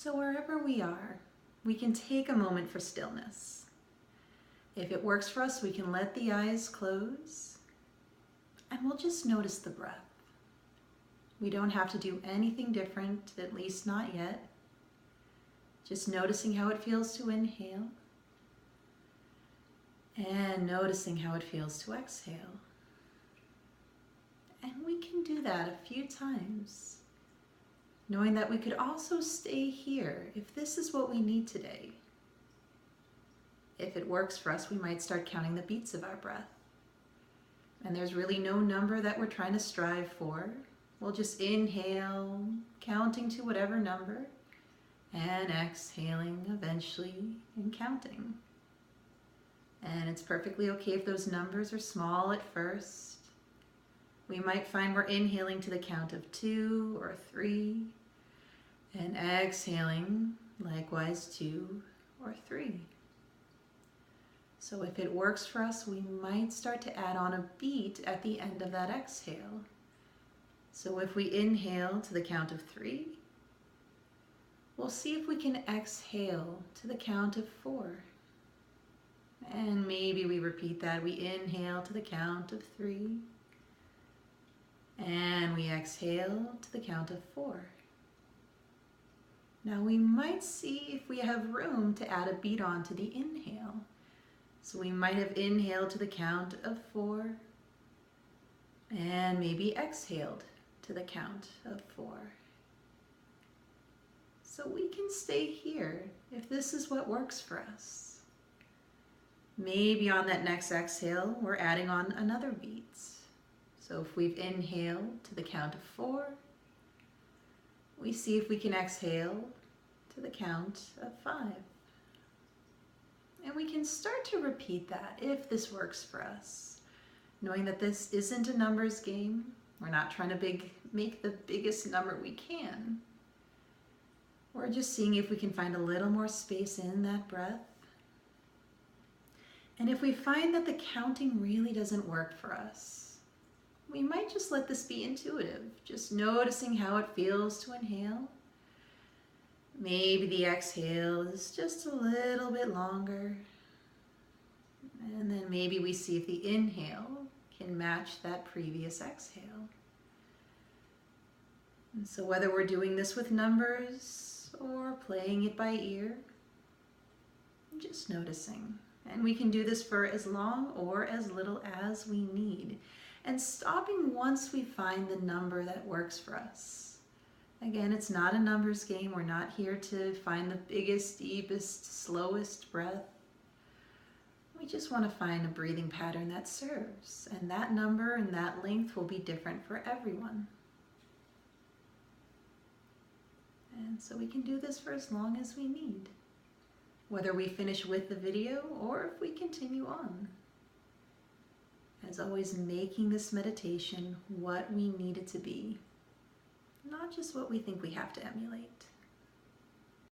So wherever we are, we can take a moment for stillness. If it works for us, we can let the eyes close and we'll just notice the breath. We don't have to do anything different, at least not yet. Just noticing how it feels to inhale and noticing how it feels to exhale. And we can do that a few times, knowing that we could also stay here if this is what we need today. If it works for us, we might start counting the beats of our breath. And there's really no number that we're trying to strive for. We'll just inhale, counting to whatever number, and exhaling eventually and counting. And it's perfectly okay if those numbers are small at first. We might find we're inhaling to the count of 2 or 3, and exhaling likewise 2 or 3. So if it works for us, we might start to add on a beat at the end of that exhale. So if we inhale to the count of 3, we'll see if we can exhale to the count of 4. And maybe we repeat that. We inhale to the count of 3. And we exhale to the count of 4. Now we might see if we have room to add a beat on to the inhale. So we might have inhaled to the count of 4 and maybe exhaled to the count of 4. So we can stay here if this is what works for us. Maybe on that next exhale, we're adding on another beat. So if we've inhaled to the count of 4, we see if we can exhale to the count of 5. And we can start to repeat that if this works for us, knowing that this isn't a numbers game. We're not trying to make the biggest number we can. We're just seeing if we can find a little more space in that breath. And if we find that the counting really doesn't work for us, we might just let this be intuitive, just noticing how it feels to inhale. Maybe the exhale is just a little bit longer. And then maybe we see if the inhale can match that previous exhale. And so whether we're doing this with numbers or playing it by ear, just noticing. And we can do this for as long or as little as we need. And stopping once we find the number that works for us. Again, it's not a numbers game. We're not here to find the biggest, deepest, slowest breath. We just want to find a breathing pattern that serves. And that number and that length will be different for everyone. And so we can do this for as long as we need. Whether we finish with the video or if we continue on. As always, making this meditation what we need it to be. Not just what we think we have to emulate.